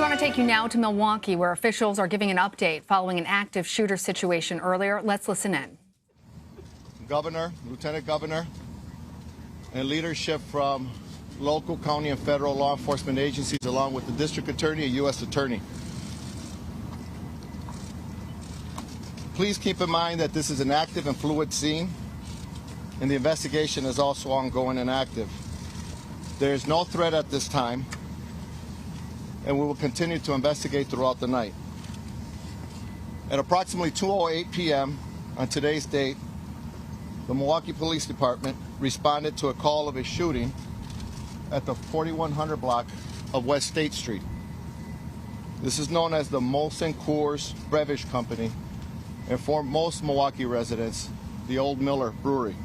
want to take you now to Milwaukee, where officials are giving an update following an active shooter situation earlier. Let's listen in. Governor, Lieutenant Governor, and leadership from local, county, and federal law enforcement agencies, along with the district attorney and U.S. attorney. Please keep in mind that this is an active and fluid scene, and the investigation is also ongoing and active. There is no threat at this time, and we will continue to investigate throughout the night. At approximately 2:08 p.m. on today's date, the Milwaukee Police Department responded to a call of a shooting at the 4100 block of West State Street. This is known as the Molson Coors Beverage Company, and for most Milwaukee residents, the old Miller Brewery.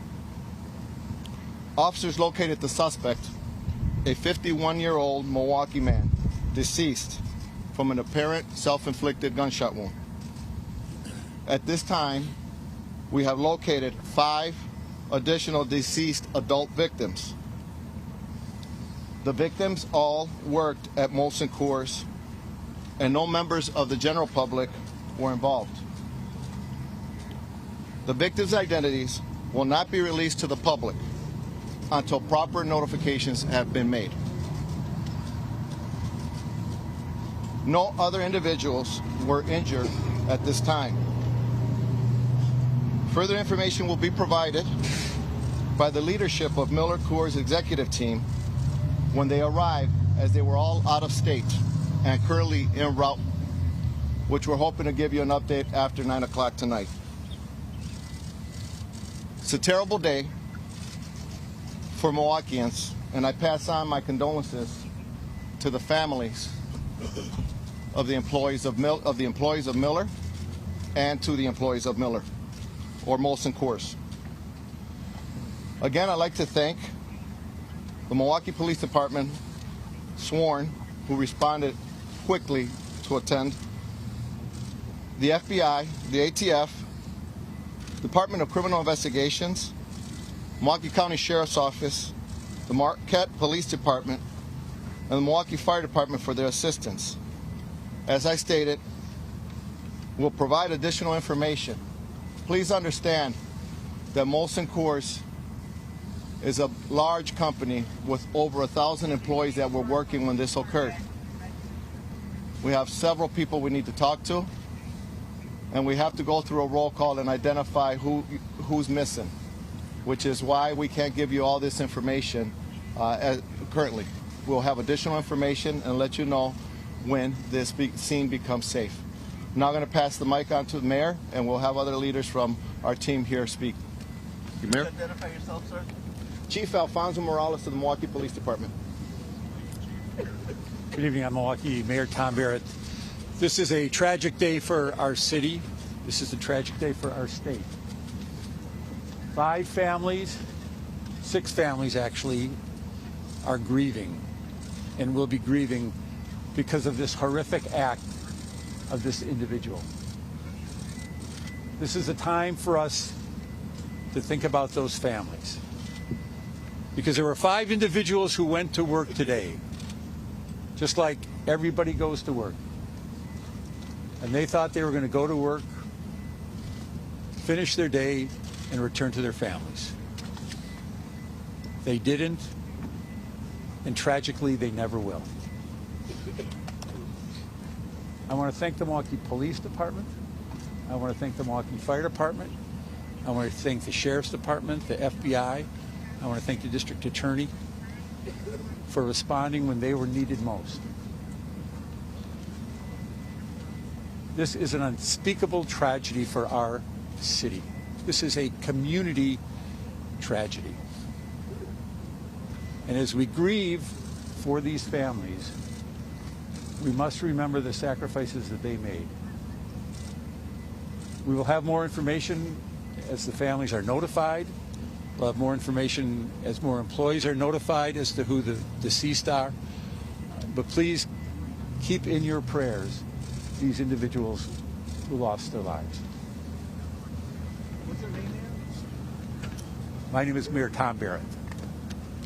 Officers located the suspect, a 51-year-old Milwaukee man, deceased from an apparent self-inflicted gunshot wound. At this time, we have located 5 additional deceased adult victims. The victims all worked at Molson Coors, and no members of the general public were involved. The victims' identities will not be released to the public until proper notifications have been made. No other individuals were injured at this time. Further information will be provided by the leadership of MillerCoors' executive team when they arrive, as they were all out of state and currently en route, which we're hoping to give you an update after 9 o'clock tonight. It's a terrible day for Milwaukeeans, and I pass on my condolences to the families of the employees of Miller and to the employees of Miller or Molson Coors. Again, I'd like to thank the Milwaukee Police Department sworn, who responded quickly to attend, the FBI, the ATF, Department of Criminal Investigations, Milwaukee County Sheriff's Office, the Marquette Police Department, and the Milwaukee Fire Department for their assistance. As I stated, we'll provide additional information. Please understand that Molson Coors is a large company with over 1,000 employees that were working when this occurred. We have several people we need to talk to, and we have to go through a roll call and identify who's missing, which is why we can't give you all this information currently. We'll have additional information and let you know when this scene becomes safe. I'm now going to pass the mic on to the mayor, and we'll have other leaders from our team here speak. Mayor? Identify yourself, sir. Chief Alfonso Morales of the Milwaukee Police Department. Good evening. I'm Milwaukee Mayor Tom Barrett. This is a tragic day for our city. This is a tragic day for our state. 5 families, 6 families actually, are grieving and will be grieving because of this horrific act of this individual. This is a time for us to think about those families, because there were 5 individuals who went to work today, just like everybody goes to work. And they thought they were going to go to work, finish their day, and return to their families. They didn't, and tragically, they never will. I want to thank the Milwaukee Police Department. I want to thank the Milwaukee Fire Department. I want to thank the Sheriff's Department, the FBI. I want to thank the District Attorney for responding when they were needed most. This is an unspeakable tragedy for our city. This is a community tragedy. And as we grieve for these families, we must remember the sacrifices that they made. We will have more information as the families are notified. We'll have more information as more employees are notified as to who the deceased are. But please keep in your prayers these individuals who lost their lives. What's your name, man? My name is Mayor Tom Barrett.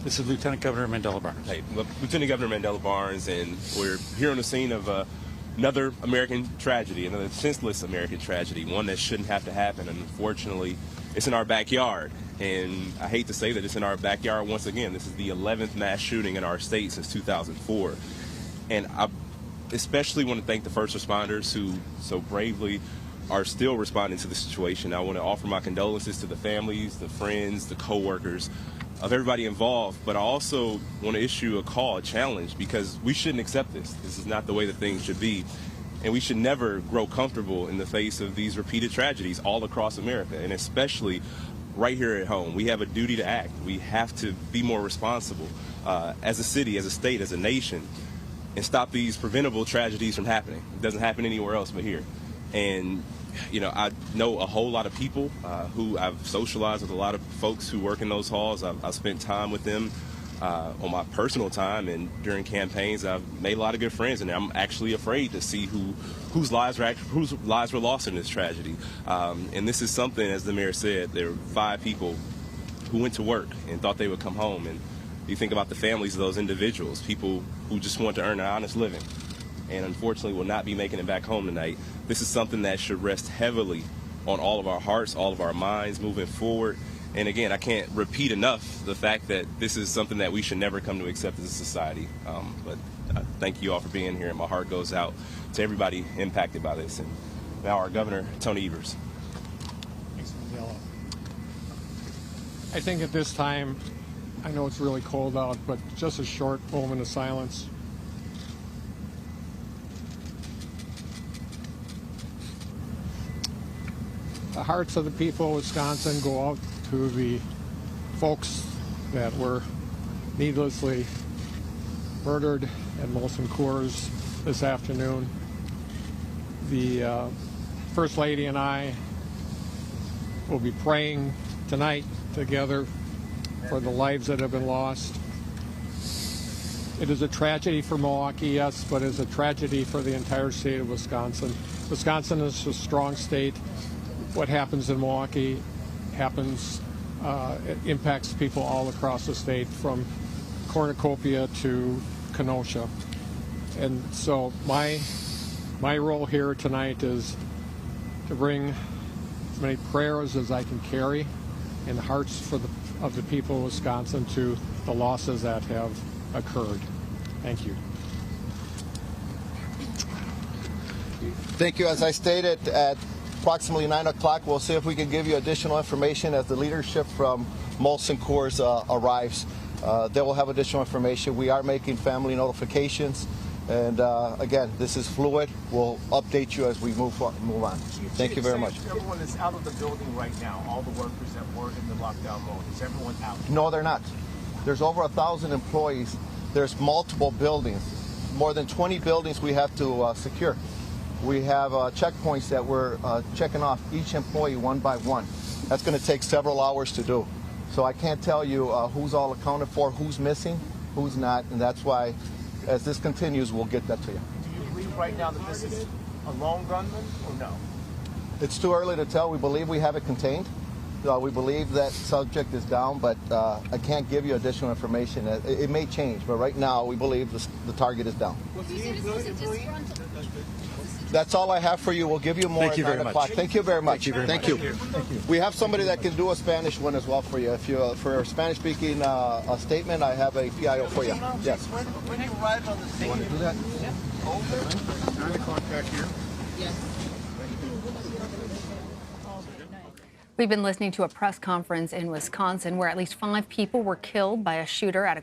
This is Lieutenant Governor Mandela Barnes. Hey, Lieutenant Governor Mandela Barnes, and we're here on the scene of another American tragedy, another senseless American tragedy, one that shouldn't have to happen. And unfortunately, it's in our backyard. And I hate to say that it's in our backyard once again. This is the 11th mass shooting in our state since 2004. And I especially want to thank the first responders who so bravely are still responding to the situation. I want to offer my condolences to the families, the friends, the co-workers of everybody involved, but I also want to issue a call, a challenge, because we shouldn't accept this. This is not the way that things should be, and we should never grow comfortable in the face of these repeated tragedies all across America, and especially right here at home. We have a duty to act. We have to be more responsible as a city, as a state, as a nation, and stop these preventable tragedies from happening. It doesn't happen anywhere else but here. And you know, I know a whole lot of people who I've socialized with, a lot of folks who work in those halls. I've spent time with them on my personal time, and during campaigns I've made a lot of good friends, and I'm actually afraid to see whose lives were lost in this tragedy. And this is something, as the mayor said, there were 5 people who went to work and thought they would come home, and you think about the families of those individuals, people who just want to earn an honest living, and unfortunately will not be making it back home tonight. This is something that should rest heavily on all of our hearts, all of our minds moving forward. And again, I can't repeat enough the fact that this is something that we should never come to accept as a society. But thank you all for being here, and my heart goes out to everybody impacted by this. And now our Governor, Tony Evers. Thanks, Mandela. I think at this time, I know it's really cold out, but just a short moment of silence. The hearts of the people of Wisconsin go out to the folks that were needlessly murdered at Molson Coors this afternoon. The First Lady and I will be praying tonight together for the lives that have been lost. It is a tragedy for Milwaukee, yes, but it's a tragedy for the entire state of Wisconsin. Wisconsin is a strong state. What happens in Milwaukee happens, it impacts people all across the state, from Cornucopia to Kenosha. And so my role here tonight is to bring as many prayers as I can carry and hearts of the people of Wisconsin to the losses that have occurred. Thank you. Thank you. As I stated, at approximately 9 o'clock, we'll see if we can give you additional information as the leadership from Molson Coors arrives. They will have additional information. We are making family notifications, and again, this is fluid. We'll update you as we move on. Thank you very much. Everyone is out of the building right now. All the workers that were in the lockdown mode. Is everyone out? No, they're not. There's over 1,000 employees. There's multiple buildings. More than 20 buildings we have to secure. We have checkpoints that we're checking off each employee one by one. That's going to take several hours to do. So I can't tell you who's all accounted for, who's missing, who's not, and that's why, as this continues, we'll get that to you. Do you believe right now that this is a lone gunman or no? It's too early to tell. We believe we have it contained. We believe that subject is down, but I can't give you additional information. It may change, but right now we believe the target is down. That's all I have for you. We'll give you more at 9 o'clock. Thank you very much. Thank you. We have somebody that can do a Spanish one as well for you. If you're for a Spanish-speaking a statement, I have a PIO for you. Yes. When you arrived on the scene, Want to do that? over 9 o'clock back here. Yes. We've been listening to a press conference in Wisconsin where at least 5 people were killed by a shooter at a